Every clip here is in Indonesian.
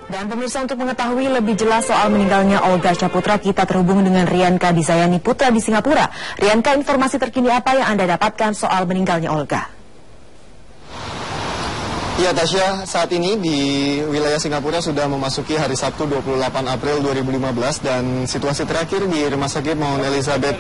Dan pemirsa, untuk mengetahui lebih jelas soal meninggalnya Olga Syaputra, kita terhubung dengan Rianka Dizayani Putra di Singapura. Rianka, informasi terkini apa yang Anda dapatkan soal meninggalnya Olga? Ya, Tasya, saat ini di wilayah Singapura sudah memasuki hari Sabtu 28 April 2015 dan situasi terakhir di Rumah Sakit Mount Elizabeth.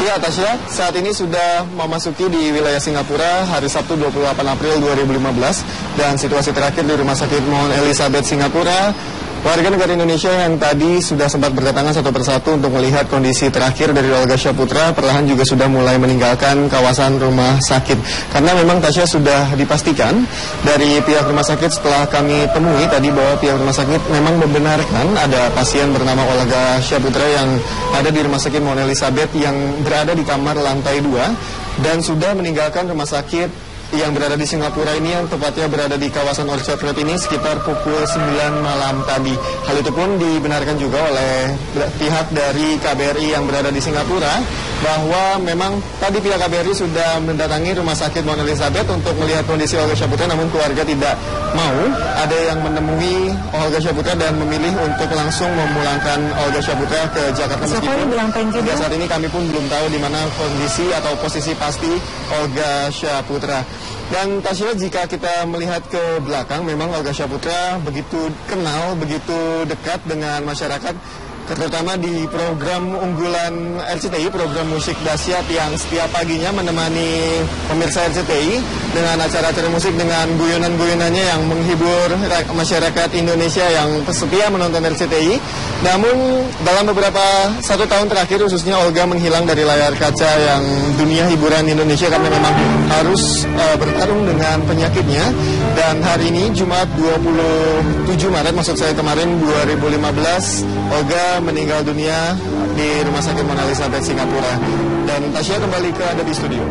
Ya, Tasya, saat ini sudah memasuki di wilayah Singapura hari Sabtu 28 April 2015 dan situasi terakhir di Rumah Sakit Mount Elizabeth Singapura. Warga negara Indonesia yang tadi sudah sempat berdatangan satu persatu untuk melihat kondisi terakhir dari Olga Syaputra perlahan juga sudah mulai meninggalkan kawasan rumah sakit. Karena memang Tasya sudah dipastikan dari pihak rumah sakit setelah kami temui tadi bahwa pihak rumah sakit memang membenarkan ada pasien bernama Olga Syaputra yang ada di Rumah Sakit Mount Elizabeth yang berada di kamar lantai 2 dan sudah meninggalkan rumah sakit yang berada di Singapura ini, yang tepatnya berada di kawasan Orchard Road ini sekitar pukul 9 malam tadi. Hal itu pun dibenarkan juga oleh pihak dari KBRI yang berada di Singapura bahwa memang tadi pihak KBRI sudah mendatangi Rumah Sakit Mount Elizabeth untuk melihat kondisi Olga Syaputra, namun keluarga tidak mau. Ada yang menemui Olga Syaputra dan memilih untuk langsung memulangkan Olga Syaputra ke Jakarta. Meskipun hingga saat ini kami pun belum tahu di mana kondisi atau posisi pasti Olga Syaputra. Dan Tasya, jika kita melihat ke belakang, memang Olga Syaputra begitu kenal, begitu dekat dengan masyarakat, terutama di program unggulan RCTI, program musik dahsyat yang setiap paginya menemani pemirsa RCTI dengan acara-acara musik dengan guyonan-guyonannya yang menghibur masyarakat Indonesia yang setia menonton RCTI. Namun dalam beberapa 1 tahun terakhir khususnya Olga menghilang dari layar kaca yang dunia hiburan Indonesia karena memang harus bertarung dengan penyakitnya. Dan hari ini Jumat 27 Maret, maksud saya kemarin 2015, Olga meninggal dunia di Rumah Sakit Mount Elizabeth Singapura. Dan Tasya kembali ke Anda di studio.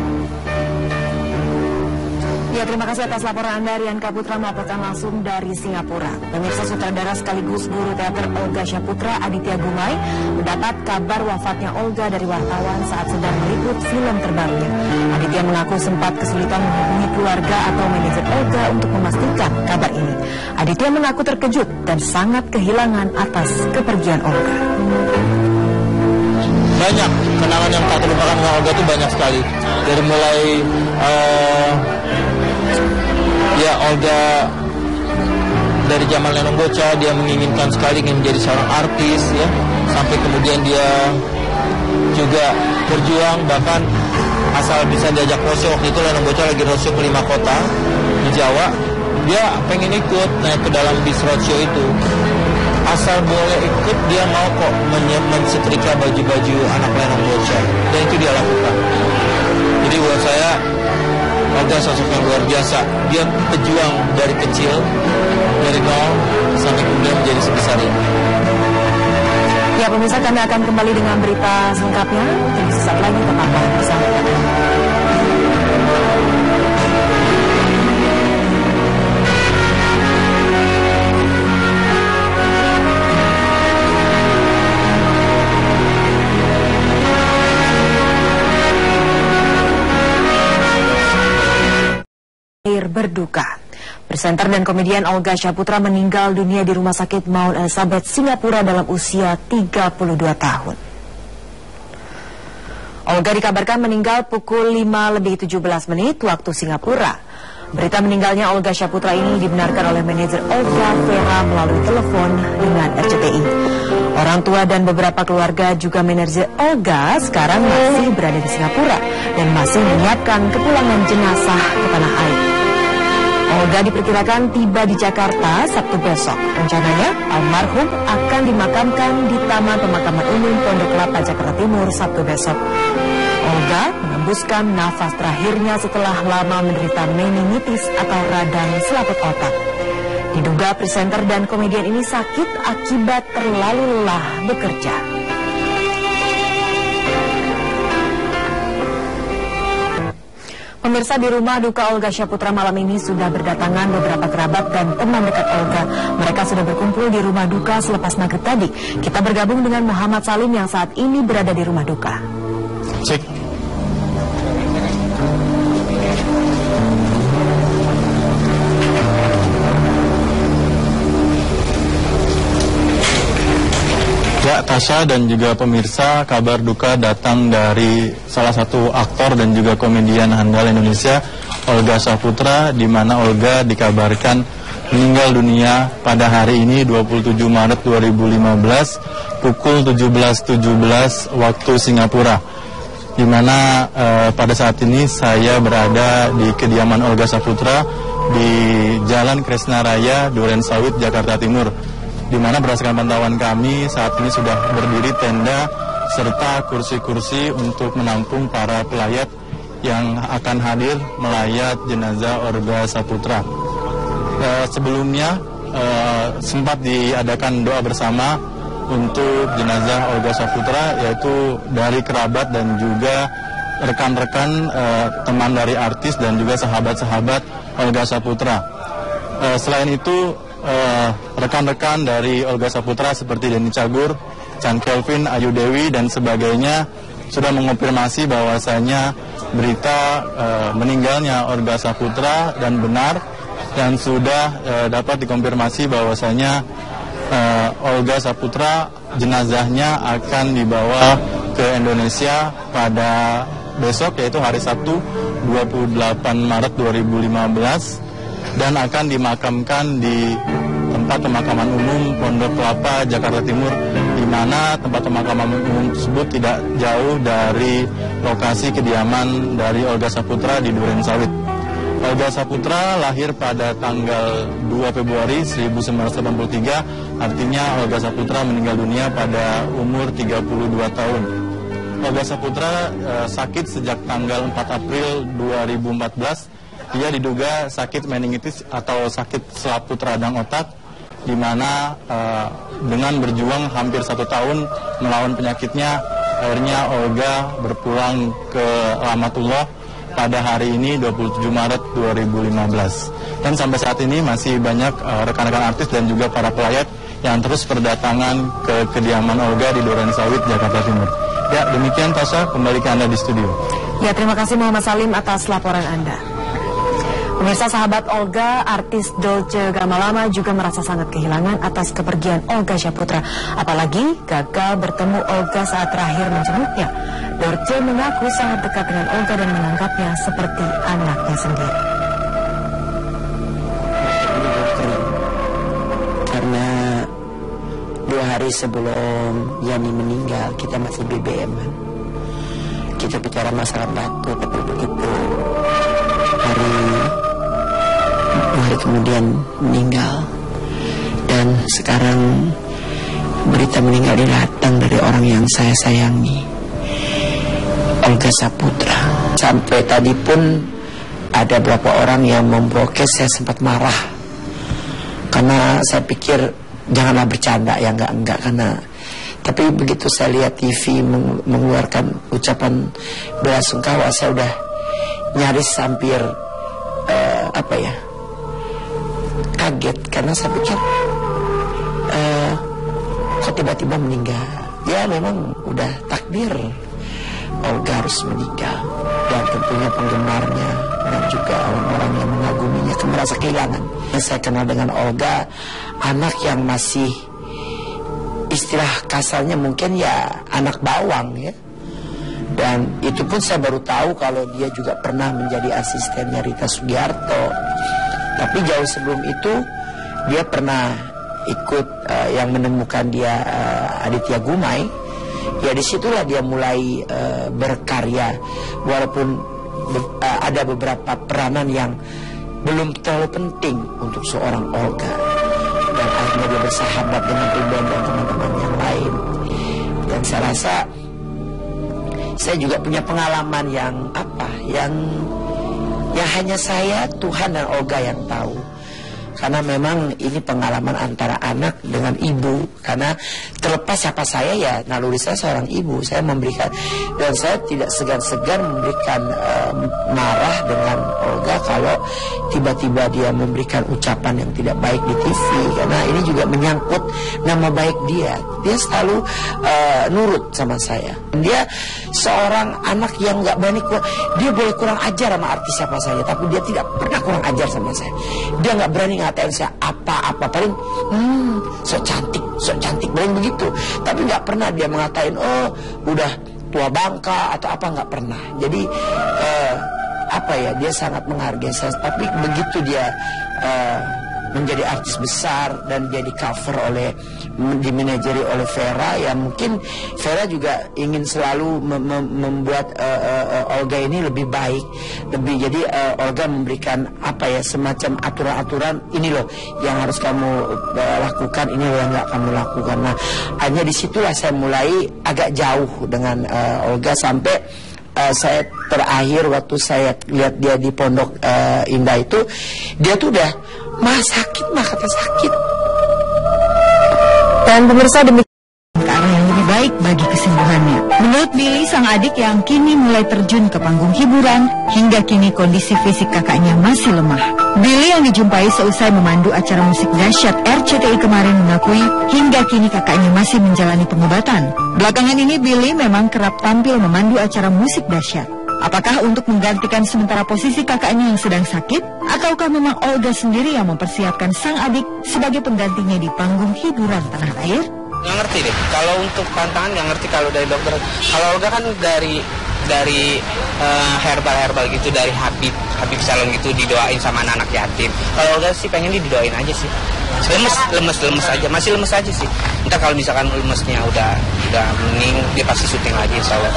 Ya, terima kasih atas laporan Anda, Rianka Putra melaporkan langsung dari Singapura. Pemirsa, sutradara sekaligus guru teater Olga Syaputra, Aditya Gumai, mendapat kabar wafatnya Olga dari wartawan saat sedang meliput film terbarunya. Aditya mengaku sempat kesulitan menghubungi keluarga atau manajer Olga untuk memastikan kabar ini. Aditya mengaku terkejut dan sangat kehilangan atas kepergian Olga. Banyak kenangan yang tak terlupakan dengan Olga itu banyak sekali. Dari mulai Olga dari zaman Lenong Bocah, dia menginginkan sekali ingin menjadi seorang artis, ya, sampai kemudian dia juga berjuang, bahkan asal bisa diajak roadshow. Waktu itu Lenong Bocah lagi roadshow ke 5 kota di Jawa, dia pengen ikut naik ke dalam bis roadshow itu. Asal boleh ikut, dia mau kok mensetrika baju-baju anak Lenong Bocah, dan itu dia lakukan. Jadi buat saya Olga sosok yang luar biasa. Dia pejuang dari kecil, dari nol sampai kemudian menjadi sebesar ini. Ya, pemirsa, kami akan kembali dengan berita selengkapnya. Tunggu sesaat lagi, tetaplah bersama kami. Berduka. Presenter dan komedian Olga Syaputra meninggal dunia di Rumah Sakit Mount Elizabeth Singapura dalam usia 32 tahun. Olga dikabarkan meninggal pukul 5:17 waktu Singapura. Berita meninggalnya Olga Syaputra ini dibenarkan oleh manajer Olga, Vera, melalui telepon dengan RCTI. Orang tua dan beberapa keluarga juga manajer Olga sekarang masih berada di Singapura dan masih menyiapkan kepulangan jenazah ke tanah air. Olga diperkirakan tiba di Jakarta Sabtu besok. Rencananya, almarhum akan dimakamkan di Taman Pemakaman Umum Pondok Kelapa, Jakarta Timur Sabtu besok. Olga mengembuskan nafas terakhirnya setelah lama menderita meningitis atau radang selaput otak. Diduga presenter dan komedian ini sakit akibat terlalu lelah bekerja. Pemirsa, di rumah duka Olga Syaputra malam ini sudah berdatangan beberapa kerabat dan teman dekat Olga. Mereka sudah berkumpul di rumah duka selepas maghrib tadi. Kita bergabung dengan Muhammad Salim yang saat ini berada di rumah duka. Cek. Tasya dan juga pemirsa, kabar duka datang dari salah satu aktor dan juga komedian handal Indonesia, Olga Saputra, di mana Olga dikabarkan meninggal dunia pada hari ini 27 Maret 2015 pukul 17.17 waktu Singapura, di mana pada saat ini saya berada di kediaman Olga Saputra di Jalan Kresna Raya, Duren Sawit, Jakarta Timur, di mana berdasarkan pantauan kami saat ini sudah berdiri tenda serta kursi-kursi untuk menampung para pelayat yang akan hadir melayat jenazah Olga Saputra. Sebelumnya sempat diadakan doa bersama untuk jenazah Olga Saputra, yaitu dari kerabat dan juga rekan-rekan teman dari artis dan juga sahabat-sahabat Olga Saputra. Selain itu, rekan-rekan dari Olga Saputra seperti Denny Cagur, Chan Kelvin, Ayu Dewi dan sebagainya sudah mengonfirmasi bahwasanya berita meninggalnya Olga Saputra dan benar, dan sudah dapat dikonfirmasi bahwasanya Olga Saputra jenazahnya akan dibawa ke Indonesia pada besok, yaitu hari Sabtu 28 Maret 2015, dan akan dimakamkan di tempat pemakaman umum Pondok Kelapa, Jakarta Timur, di mana tempat pemakaman umum tersebut tidak jauh dari lokasi kediaman dari Olga Saputra di Duren Sawit. Olga Saputra lahir pada tanggal 2 Februari 1983, artinya Olga Saputra meninggal dunia pada umur 32 tahun. Olga Saputra sakit sejak tanggal 4 April 2014. Dia diduga sakit meningitis atau sakit selaput radang otak, di mana dengan berjuang hampir 1 tahun melawan penyakitnya, akhirnya Olga berpulang ke rahmatullah pada hari ini 27 Maret 2015. Dan sampai saat ini masih banyak rekan-rekan artis dan juga para pelayat yang terus berdatangan ke kediaman Olga di Duren Sawit, Jakarta Timur. Ya, demikian Tasya, kembali ke Anda di studio. Ya, terima kasih Muhammad Salim atas laporan Anda. Pemirsa, sahabat Olga, artis Dolce Gamalama juga merasa sangat kehilangan atas kepergian Olga Saputra. Apalagi gagal bertemu Olga saat terakhir menjenguknya. Dolce mengaku sangat dekat dengan Olga dan menganggapnya seperti anaknya sendiri. Karena 2 hari sebelum Yani meninggal, kita masih BBM-an. Kita bicara masalah batu, tapi begitu hari kemudian meninggal, dan sekarang berita meninggal dia datang dari orang yang saya sayangi, Olga Saputra. Sampai tadi pun ada beberapa orang yang memblokir, saya sempat marah karena saya pikir janganlah bercanda, ya enggak, karena tapi begitu saya lihat TV mengeluarkan ucapan belasungkawa, saya udah nyaris hampir kaget, karena saya pikir kok tiba-tiba meninggal. Ya memang udah takdir Olga harus meninggal, dan tentunya penggemarnya dan juga orang-orang yang mengaguminya merasa kehilangan. Yang saya kenal dengan Olga, anak yang masih, istilah kasarnya mungkin ya anak bawang ya. Dan itu pun saya baru tahu kalau dia juga pernah menjadi asistennya Rita Sugiarto. Tapi jauh sebelum itu dia pernah ikut yang menemukan dia Aditya Gumai. Ya disitulah dia mulai berkarya, walaupun ada beberapa peranan yang belum terlalu penting untuk seorang Olga. Dan akhirnya dia bersahabat dengan Ridwan dan teman-teman yang lain. Dan saya rasa saya juga punya pengalaman yang hanya saya, Tuhan dan Olga yang tahu. Karena memang ini pengalaman antara anak dengan ibu. Karena terlepas siapa saya, ya naluri saya seorang ibu. Saya memberikan, dan saya tidak segan-segan memberikan marah dengan Olga kalau tiba-tiba dia memberikan ucapan yang tidak baik di TV. Karena ini juga menyangkut nama baik dia. Dia selalu nurut sama saya. Dia seorang anak yang gak berani dia boleh kurang ajar sama artis siapa saja, tapi dia tidak pernah kurang ajar sama saya. Dia gak berani ngatain saya apa-apa, paling sok cantik paling begitu. Tapi nggak pernah dia mengatain oh udah tua bangka atau apa, nggak pernah. Jadi apa ya, dia sangat menghargai saya. Tapi begitu dia menjadi artis besar dan jadi cover oleh, dimanajeri oleh Vera, ya mungkin Vera juga ingin selalu membuat Olga ini lebih baik, lebih. Jadi Olga memberikan apa ya, semacam aturan-aturan, ini loh yang harus kamu lakukan, ini loh yang nggak kamu lakukan. Nah, hanya disitulah saya mulai agak jauh dengan Olga, sampai saya terakhir waktu saya lihat dia di Pondok Indah itu, dia tuh udah sakit, kata sakit. Dan pemirsa, demikian ke arah yang lebih baik bagi kesembuhannya. Menurut Billy, sang adik yang kini mulai terjun ke panggung hiburan, hingga kini kondisi fisik kakaknya masih lemah. Billy yang dijumpai seusai memandu acara musik dahsyat RCTI kemarin mengakui hingga kini kakaknya masih menjalani pengobatan. Belakangan ini Billy memang kerap tampil memandu acara musik dahsyat. Apakah untuk menggantikan sementara posisi kakaknya yang sedang sakit, ataukah memang Olga sendiri yang mempersiapkan sang adik sebagai penggantinya di panggung hiburan tanah air? Nggak ngerti deh. Kalau untuk pantangan nggak ngerti kalau dari dokter. Kalau Olga kan dari herbal gitu, dari Habib Salon gitu, didoain sama anak yatim. Kalau Olga sih pengen didoain aja sih. Lemes aja, masih lemes aja sih. Ntar kalau misalkan lemesnya udah mending, dia pasti syuting lagi, insya Allah.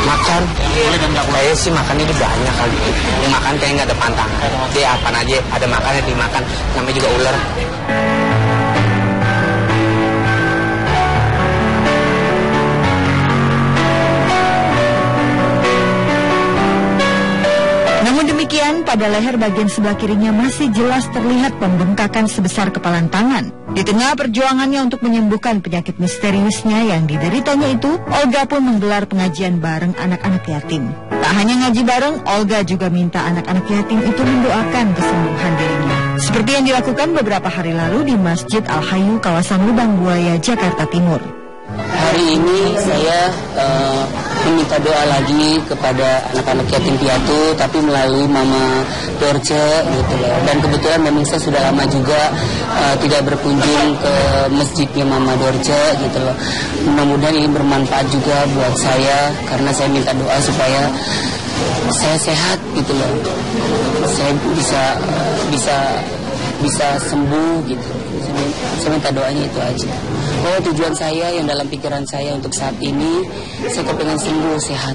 Makan, kayaknya sih makannya dia banyak kali. Dia makan kayak nggak ada pantangan. Dia apa aja, ada makannya dimakan. Namanya juga ular. Namun demikian, pada leher bagian sebelah kirinya masih jelas terlihat pembengkakan sebesar kepalan tangan. Di tengah perjuangannya untuk menyembuhkan penyakit misteriusnya yang dideritanya itu, Olga pun menggelar pengajian bareng anak-anak yatim. Tak hanya ngaji bareng, Olga juga minta anak-anak yatim itu mendoakan kesembuhan dirinya. Seperti yang dilakukan beberapa hari lalu di Masjid Al-Hayu, kawasan Lubang Buaya, Jakarta Timur. Hari ini saya meminta doa lagi kepada anak-anak yatim piatu, tapi melalui Mama Dorce gitu loh. Dan kebetulan memang saya sudah lama juga tidak berkunjung ke masjidnya Mama Dorce gitu loh. Mudah-mudahan ini bermanfaat juga buat saya, karena saya minta doa supaya saya sehat gitu loh. Saya bisa sembuh gitu. Saya minta doanya itu aja. Tujuan saya yang dalam pikiran saya untuk saat ini, saya kepengen sembuh, sehat.